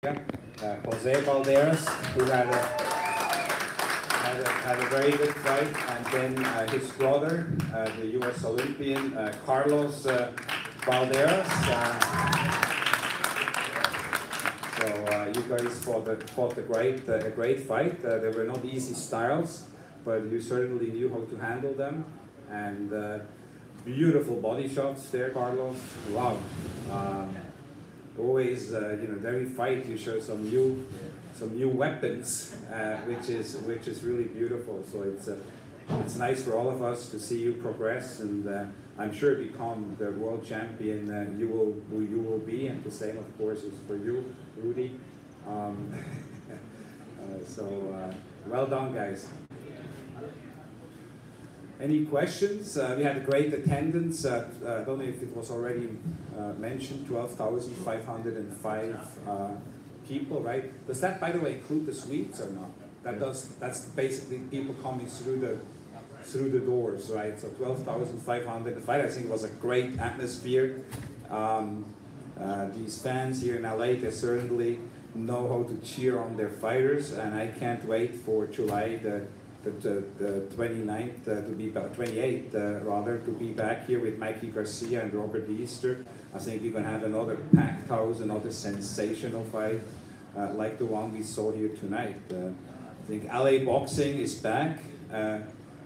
Jose Valderas, who had a very good fight, and then his brother, the U.S. Olympian Carlos Valderas. So you guys fought a great fight. They were not easy styles, but you certainly knew how to handle them. And beautiful body shots there, Carlos. Wow. Always, you know, every fight you show some new weapons, which is really beautiful. So it's nice for all of us to see you progress, and I'm sure become the world champion you will be, and the same, of course, is for you, Rudy. Well done, guys. Any questions? We had a great attendance. I don't know if it was already mentioned, 12,505 people, right? Does that, by the way, include the suites or not? That's basically people coming through the doors, right? So 12,505. I think it was a great atmosphere. These fans here in LA, they certainly know how to cheer on their fighters, and I can't wait for July the 29th, 28th rather, to be back here with Mikey Garcia and Robert Easter. I think we're going to have another packed house, another sensational fight like the one we saw here tonight. I think LA boxing is back.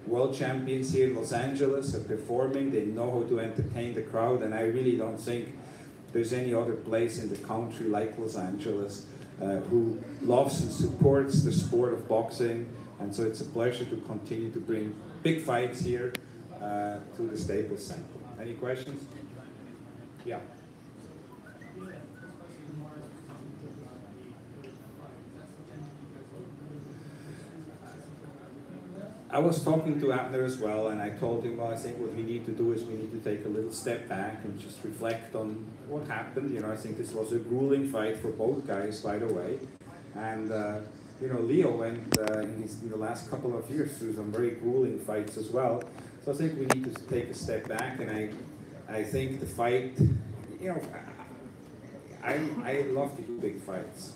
World champions here in Los Angeles are performing. They know how to entertain the crowd, and I really don't think there's any other place in the country like Los Angeles who loves and supports the sport of boxing. And so it's a pleasure to continue to bring big fights here to the Staples Center. Any questions? Yeah. I was talking to Abner as well, and I told him, well, I think what we need to do is we need to take a little step back and just reflect on what happened. You know, I think this was a grueling fight for both guys, by the way. And you know, Leo went in the last couple of years through some very grueling fights as well. So I think we need to take a step back, and I think the fight, you know, I love to do big fights.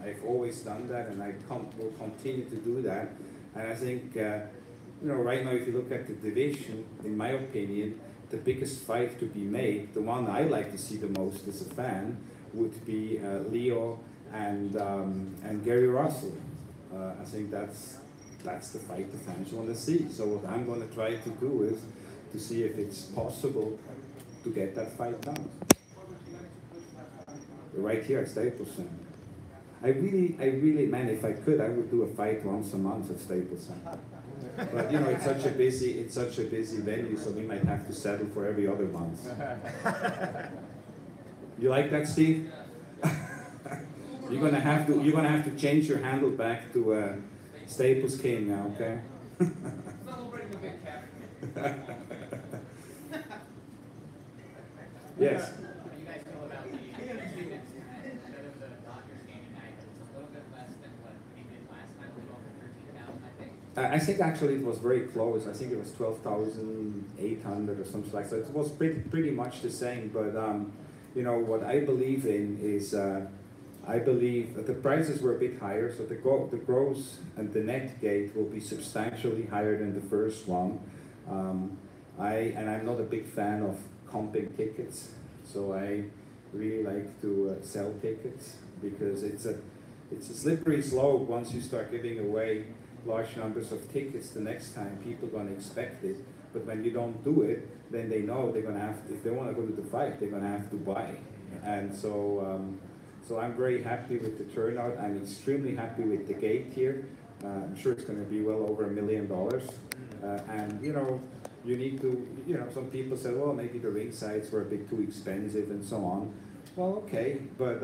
I've always done that, and I will continue to do that. And I think, you know, right now, if you look at the division, in my opinion, the biggest fight to be made, the one I like to see the most as a fan, would be Leo and Gary Russell. I think that's the fight the fans want to see. So what I'm going to try to do is to see if it's possible to get that fight done. Right here at Staples Center. I really, man, if I could, I would do a fight once a month at Staples Center. But you know, it's such a busy venue, so we might have to settle for every other month. You like that, Steve? You're gonna have to change your handle back to Staples King now, okay? Yes. I think actually it was very close. I think it was 12,800 or something like that. So it was pretty much the same. But you know, what I believe in is I believe that the prices were a bit higher, so the gross and the net gate will be substantially higher than the first one. I'm not a big fan of comping tickets, so I really like to sell tickets, because it's a slippery slope. Once you start giving away large numbers of tickets, the next time people are going to expect it. But when you don't do it, then they know they're going to have to, if they want to go to the fight, they're going to have to buy. And so, so I'm very happy with the turnout. I'm extremely happy with the gate here. I'm sure it's going to be well over $1 million. And you know, you need to, you know, some people say, well, maybe the ring sides were a bit too expensive and so on. Well, okay, but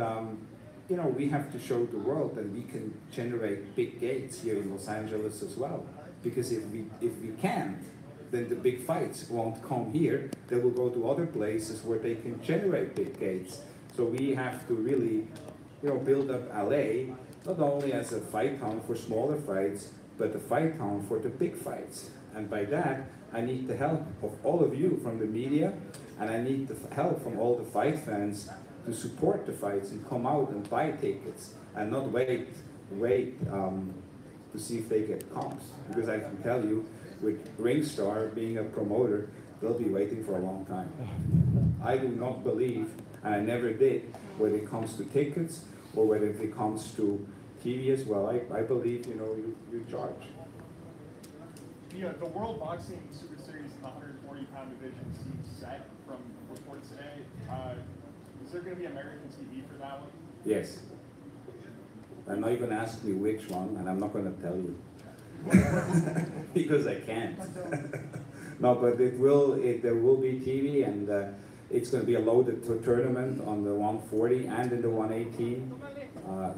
you know, we have to show the world that we can generate big gates here in Los Angeles as well. Because if we can't, then the big fights won't come here. They will go to other places where they can generate big gates. So we have to really, you know, build up LA, not only as a fight town for smaller fights, but a fight town for the big fights. And by that, I need the help of all of you from the media, and I need the help from all the fight fans to support the fights and come out and buy tickets and not wait to see if they get comps. Because I can tell you, with Ringstar being a promoter, they'll be waiting for a long time. I do not believe, and I never did, whether it comes to tickets or whether it comes to TV as well. I believe, you know, you charge. The World Boxing Super Series in the 140-pound division seems set from reports today. Is there going to be American TV for that one? Yes. I'm not even ask me which one, and I'm not going to tell you. Because I can't. No, but there will be TV, and it's going to be a loaded tournament on the 140 and in the 118.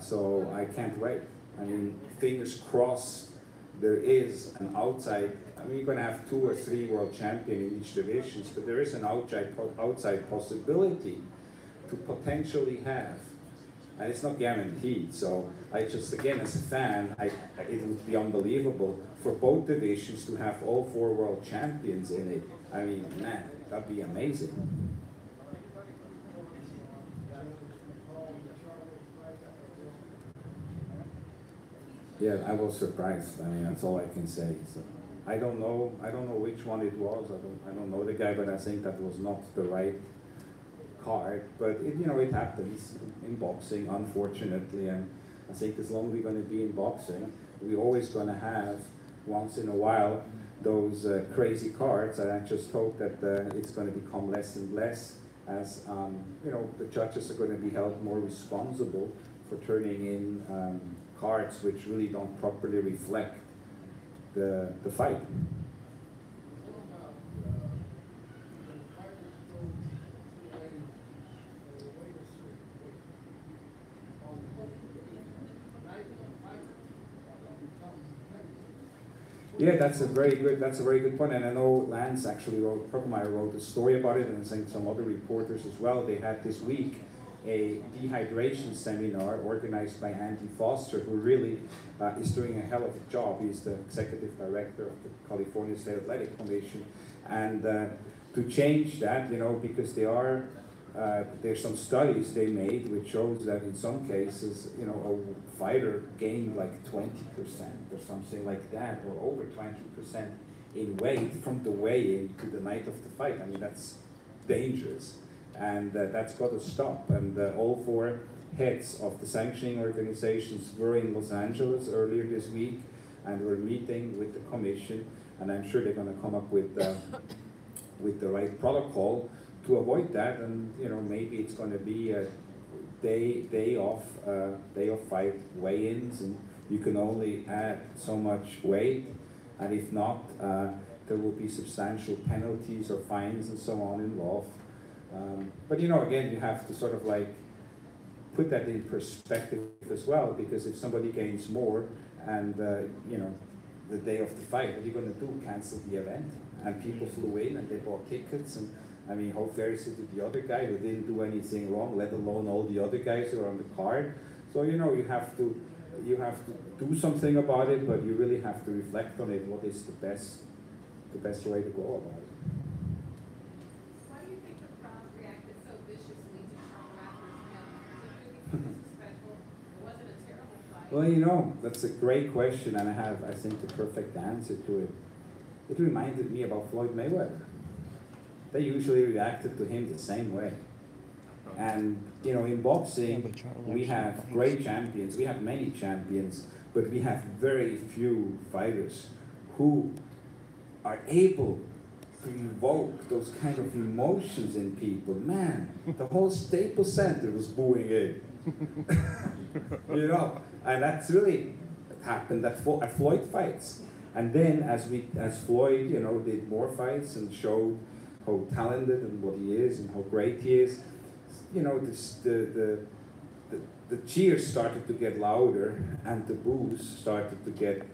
So I can't wait. I mean, fingers crossed, there is an outside. I mean, you're going to have 2 or 3 world champions in each division, but there is an outside possibility to potentially have. And it's not guaranteed, so I just, again, as a fan, it would be unbelievable for both divisions to have all 4 world champions in it. I mean, man, that'd be amazing. Yeah, I was surprised. I mean, that's all I can say. So I don't know which one it was. I don't know the guy, but I think that was not the right card. But it happens in boxing, unfortunately. And I think as long as we're going to be in boxing, we're always going to have, once in a while, those crazy cards. And I just hope that it's going to become less and less as the judges are going to be held more responsible for turning in cards which really don't properly reflect the fight. Yeah, that's a very good point, and I know Lance actually wrote a story about it, and I think some other reporters as well. They had this week a dehydration seminar organized by Andy Foster, who really is doing a hell of a job. He's the executive director of the California State Athletic Commission, and to change that, because there's some studies they made which shows that in some cases, a fighter gained like 20% or something like that, or over 20% in weight from the weigh-in to the night of the fight. I mean, that's dangerous. And that's got to stop. And all 4 heads of the sanctioning organizations were in Los Angeles earlier this week, and we're meeting with the commission, and I'm sure they're going to come up with the right protocol to avoid that. And maybe it's going to be a day off fight weigh-ins, and you can only add so much weight, and if not, there will be substantial penalties or fines and so on involved. But again, you have to sort of like put that in perspective as well, because if somebody gains more and the day of the fight, what are you going to do? Cancel the event? And people flew in and they bought tickets, and I mean, how fair is it to the other guy who didn't do anything wrong, let alone all the other guys who are on the card? So you have to do something about it, but you really have to reflect on it. What is the best way to go about it? Well, that's a great question, and I have, I think, the perfect answer to it. It reminded me about Floyd Mayweather. They usually reacted to him the same way. And, in boxing, we have great champions, we have many champions, but we have very few fighters who are able to evoke those kind of emotions in people. Man, the whole Staples Center was booing it. And that's really happened at Floyd fights. And then as Floyd, did more fights and showed how talented and what he is and how great he is, the cheers started to get louder and the boos started to get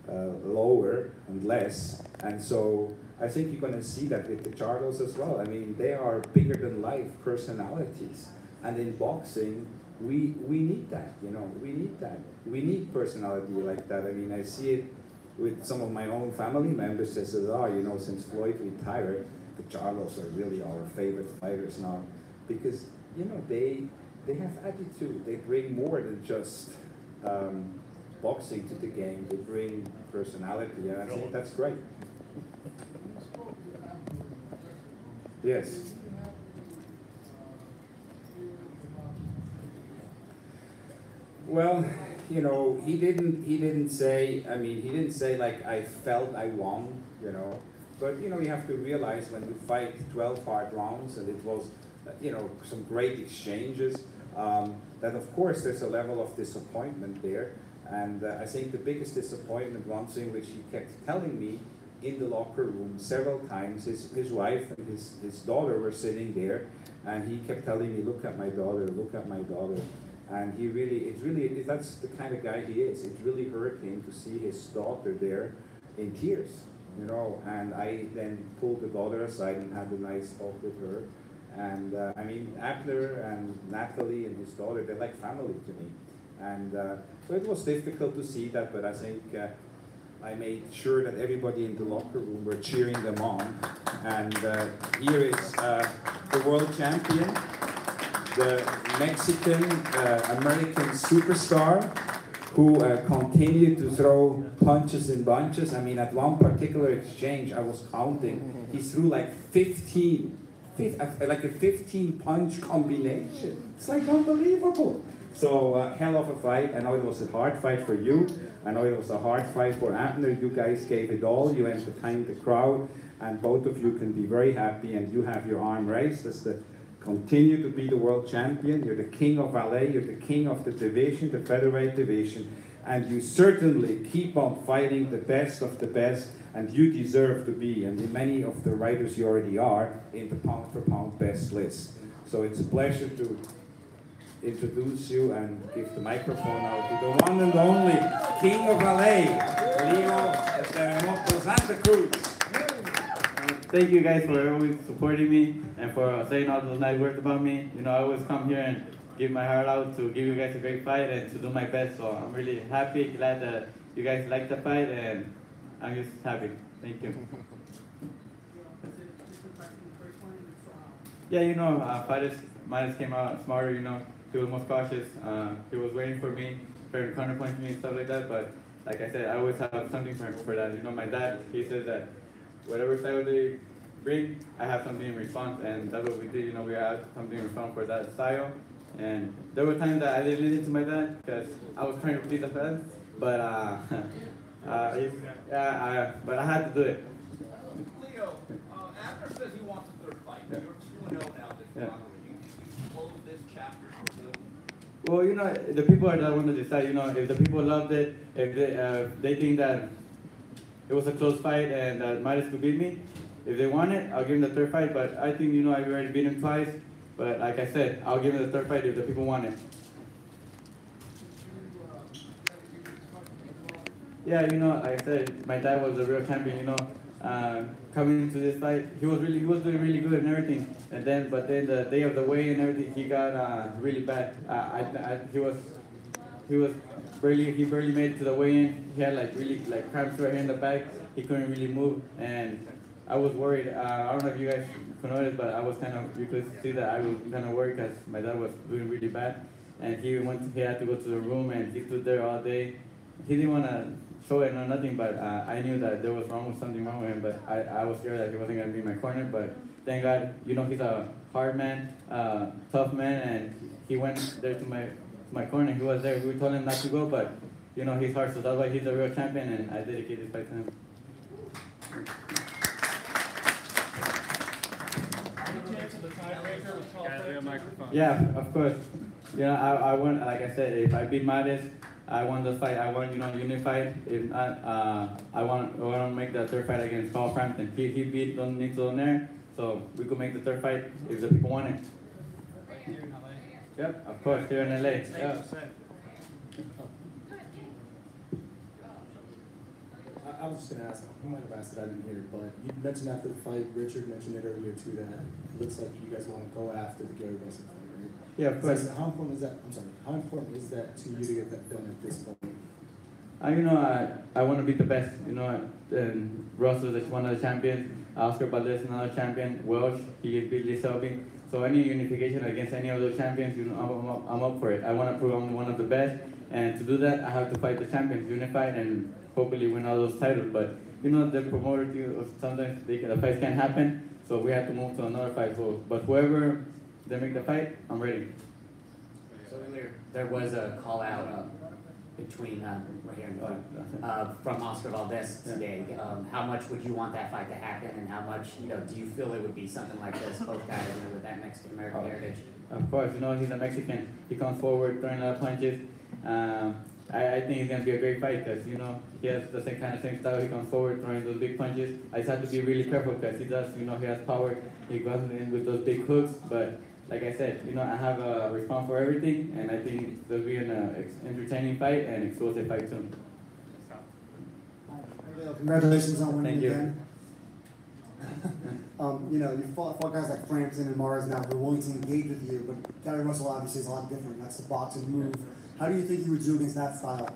lower and less. And so I think you're going to see that with the Charlos as well. I mean, they are bigger than life personalities. And in boxing, we need that, we need that. We need personality like that. I mean, I see it with some of my own family members. They said, since Floyd retired, the Charlos are really our favorite fighters now. Because you know, they have attitude. They bring more than just boxing to the game. They bring personality, and I think that's great. Yes. Well, you know, he didn't say, I mean, he didn't say like, I felt I won, you know. But, you know, you have to realize when you fight 12 hard rounds, and it was, you know, some great exchanges, that of course there's a level of disappointment there. And I think the biggest disappointment, one thing which he kept telling me in the locker room several times, his wife and his daughter were sitting there, and he kept telling me, look at my daughter, look at my daughter. And he really, that's the kind of guy he is. It really hurt him to see his daughter there in tears, you know. And I then pulled the daughter aside and had a nice talk with her. And I mean, Abner and Natalie and his daughter, they're like family to me. And so it was difficult to see that, but I think I made sure that everybody in the locker room were cheering them on. And here is the world champion, the Mexican American superstar, who continued to throw punches in bunches. I mean, at one particular exchange, I was counting, he threw like 15 punch combination. It's like unbelievable. So hell of a fight. I know it was a hard fight for you. I know it was a hard fight for Abner. You guys gave it all. You entertained the crowd, and both of you can be very happy. And you have your arm raised as the continue to be the world champion. You're the king of LA. You're the king of the division, the featherweight division, and you certainly keep on fighting the best of the best. And you deserve to be, and many of the writers you already are, in the pound for pound best list. So it's a pleasure to introduce you and give the microphone out to the one and only King of LA, Leo Terremoto Santa Cruz. Thank you guys for always supporting me and for saying all those nice words about me. You know, I always come here and give my heart out to give you guys a great fight and to do my best. So I'm really happy, glad that you guys like the fight, and I'm just happy. Thank you. Yeah, you know, Mares came out smarter, you know. He was more cautious. He was waiting for me, trying to counterpunch me and stuff like that. But like I said, I always have something for that. You know, my dad, he says that whatever style they bring, I have something in response. And that's what we did. You know, we had something in response for that style. And there were times that I didn't listen to my dad because I was trying to please the fans. But but I had to do it. Leo, Abner says he wants a third fight. Yeah. You're 2-0 now this round. You close this chapter. Well, you know, the people are the ones that decide. You know, if the people loved it, if they think that it was a close fight and that Mares could beat me, if they want it, I'll give them the third fight. But I think, you know, I've already beat him twice. But like I said, I'll give him the third fight if the people want it. Yeah, you know, like I said, my dad was a real champion, you know. Coming into this fight, he was doing really good and everything. And then, but then the day of the weigh and everything, he got really bad. He barely made it to the weigh-in. He had really cramps right here in the back. He couldn't really move, and I was worried. I don't know if you guys could notice, but I was you could see that I was kind of worried because my dad was doing really bad. And he had to go to the room, and he stood there all day. He didn't want to show it or nothing, but I knew that there was something wrong with him, but I was scared that he wasn't going to be in my corner. But thank God, you know, he's a hard man, tough man, and he went there to my corner. He was there. We told him not to go, but you know, he's hard, so that's why he's a real champion, and I dedicate this fight to him. Yeah, of course. You know, I want, like I said, if I beat Mares, I won the fight. I want, you know, unified. If not, I want to make the third fight against Carl Frampton. He beat Don Nito there, so we could make the third fight if the people want it. Yep, of course, here in LA. Yeah. I was just going to ask, I might have asked it, I didn't hear it, but you mentioned after the fight, Richard mentioned it earlier too, that it looks like you guys want to go after the Gary Wilson fight, right? Yeah, of course. How important is that, how important is that to you to get that done at this point? You know, I want to be the best, you know, and Russell is one of the champions, Oscar Valdez another champion, Welsh, he beat Lee Selby. So any unification against any of those champions, I'm up for it. I want to prove I'm one of the best, and to do that, I have to fight the champions unified and hopefully win all those titles. But the promoter, sometimes the fights can't happen, so we have to move to another fight. So, but whoever they make the fight, I'm ready. So earlier, there was a call out between right here from Oscar Valdez today. How much would you want that fight to happen, and how much do you feel it would be something like this? Both guys with that Mexican American heritage. Of course, he's a Mexican. He comes forward throwing a lot of punches. I think it's gonna be a great fight because he has the same style. He comes forward throwing those big punches. I just have to be really careful because he does. He has power. He goes in with those big hooks, but. Like I said, I have a response for everything, and I think there'll be an entertaining fight and explosive fight soon. Congratulations on winning Thank you. again. You fought guys like Frampton and Mares now who are willing to engage with you, but Gary Russell obviously is a lot different. That's the boxing move. How do you think you would do against that style?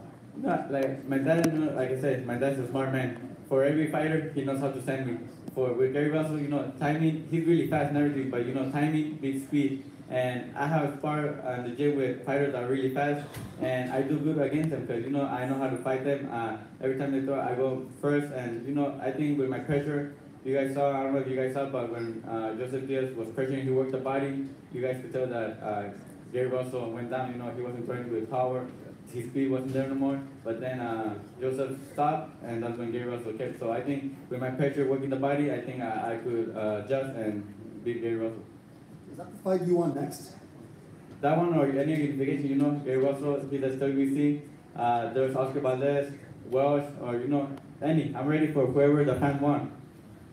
Like my dad, like I said, my dad's a smart man. For every fighter, he knows how to send me. With Gary Russell, timing, he's really fast and everything, but timing beats speed. And I have sparred in the gym with fighters that are really fast, and I do good against them because, I know how to fight them. Every time they throw, I go first, and, I think with my pressure, you guys saw, I don't know if you guys saw, but when Joseph Diaz was pressuring, he worked the body. You guys could tell that Gary Russell went down, he wasn't throwing with power. His speed wasn't there no more, but then Joseph stopped, and that's when Gary Russell kept. So I think with my pressure working the body, I think I could adjust and beat Gary Russell. Is that the fight you want next? That one or any unification, Gary Russell, he's at WBC. There's Oscar Valdez, Welsh, or any. I'm ready for whoever the fans want.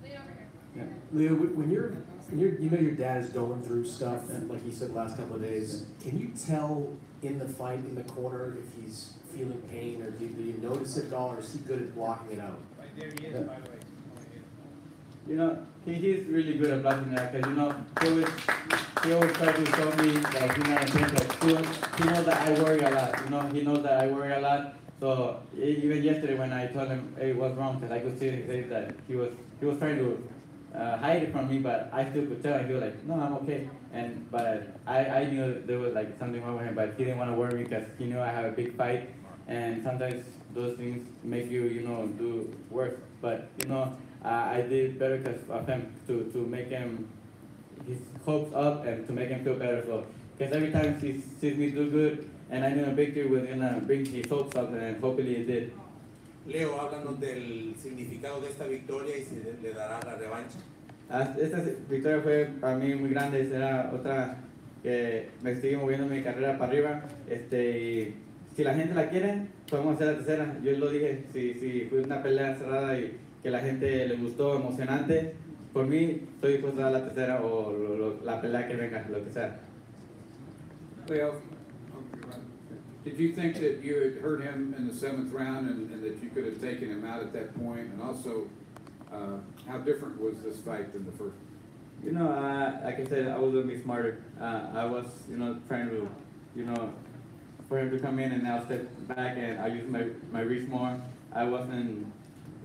Yeah. Leo, when your dad is going through stuff, like he said the last couple of days, can you tell in the fight, in the corner, if he's feeling pain, or do you notice it at all, or is he good at blocking it out? There he is, by the way. He's really good at blocking it out, because, he always tries to show me that he's not intense. He knows that I worry a lot, he knows that I worry a lot. So even yesterday when I told him, hey, what's wrong, because I could see that he was trying to hide it from me, but I still could tell, and he was like, no, I'm okay. But I knew there was like something wrong with him, but he didn't want to worry me because he knew I have a big fight, and sometimes those things make you, do worse. But, I did better because of him, to make him, his hopes up and to make him feel better. So, because every time he sees me do good, and I knew a victory was going to bring his hopes up, and hopefully it did. Leo, háblanos del significado de esta victoria y si le dará la revancha. Esta victoria fue para mí muy grande, será otra que me sigue moviendo mi carrera para arriba. Y si la gente la quiere, podemos hacer la tercera. Yo lo dije, si fue una pelea cerrada y que la gente le gustó, emocionante, por mí estoy dispuesto a dar la tercera o la pelea que venga, lo que sea. Leo, did you think that you had hurt him in the 7th round and that you could have taken him out at that point? And also, how different was this fight than the first? Like I said, I was going to be smarter. I was, trying to, for him to come in and I'll step back and I use my reach more. I wasn't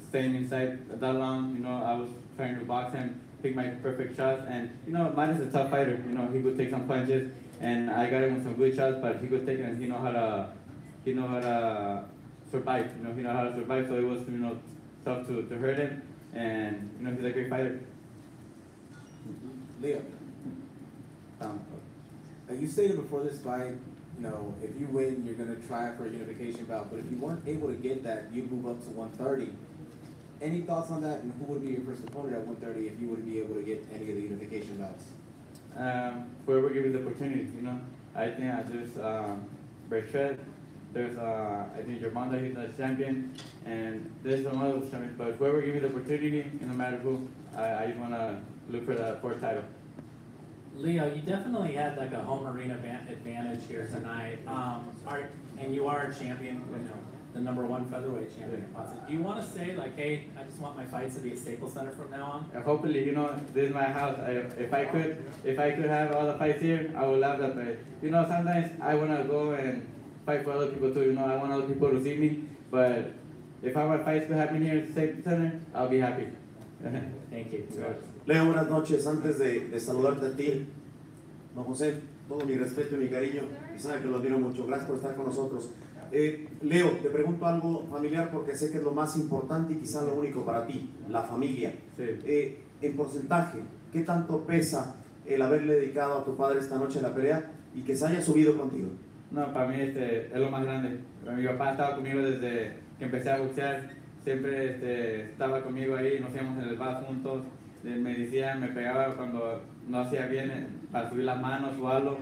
staying inside that long. I was trying to box him, pick my perfect shots. And, Mares is a tough fighter. He could take some punches. And I got him with some good shots, but he could take it and he know how to survive. He know how to survive, so it was tough to hurt him. And he's a great fighter. Leo, you stated before this fight, if you win, you're going to try for a unification bout. But if you weren't able to get that, you'd move up to 130. Any thoughts on that? And who would be your first opponent at 130 if you would be able to get any of the unification bouts? Whoever gives me the opportunity, I think there's Bertrand, there's I think Germanda, he's the champion, and there's some other champions, but whoever gives me the opportunity, no matter who, I just want to look for the 4th title. Leo, you definitely had like a home arena advantage here tonight, and you are a champion, the #1 featherweight champion. Do you want to say like, hey, I just want my fights to be at Staples Center from now on? Hopefully, this is my house. If I could have all the fights here, I would love that. But sometimes I want to go and fight for other people too. I want other people to see me. But if I want fights to happen here at Staples Center, I'll be happy. Thank you. Leo, buenas noches. Antes de saludarte a ti, Don José, todo mi respeto y mi cariño, y sabe que lo admiro mucho. Gracias por estar con nosotros. Leo, te pregunto algo familiar porque sé que es lo más importante y quizá lo único para ti, la familia. Sí. En porcentaje, ¿qué tanto pesa el haberle dedicado a tu padre esta noche la pelea y que se haya subido contigo? No, para mí es lo más grande. Mi papá estaba conmigo desde que empecé a boxear. Siempre estaba conmigo ahí, nos íbamos en el bar juntos. Me decía, me pegaba cuando no hacía bien para subir las manos o algo.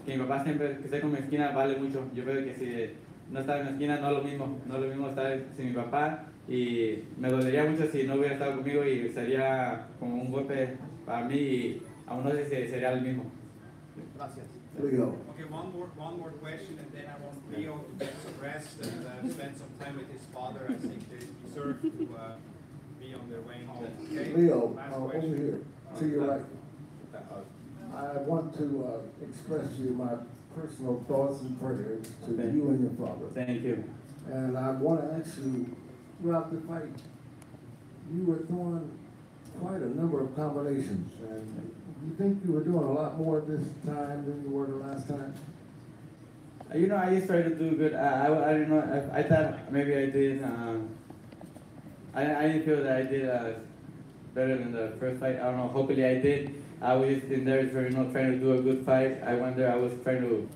Que mi papá siempre que esté con mi esquina vale mucho. Yo creo que si no estaba en mi esquina no es lo mismo estar sin mi papá. Y me dolería mucho si no hubiera estado conmigo y sería como un golpe para mí y aún no sé si sería el mismo. Gracias. Okay, one more question, and then I want Leo to get some rest and spend some time with his father. I think they deserve to be on their way home. Okay? Leo, Last over question. here, to your right. I want to express to you my personal thoughts and prayers to you and your father. Thank you. And I want to ask you, throughout the fight, you were throwing quite a number of combinations, and you think you were doing a lot more this time than you were the last time? You know, I just tried to do good. I don't know. I thought maybe I did. I didn't feel that I did better than the first fight. I don't know. Hopefully, I did. I was just in there, trying to do a good fight. I went there. I was trying to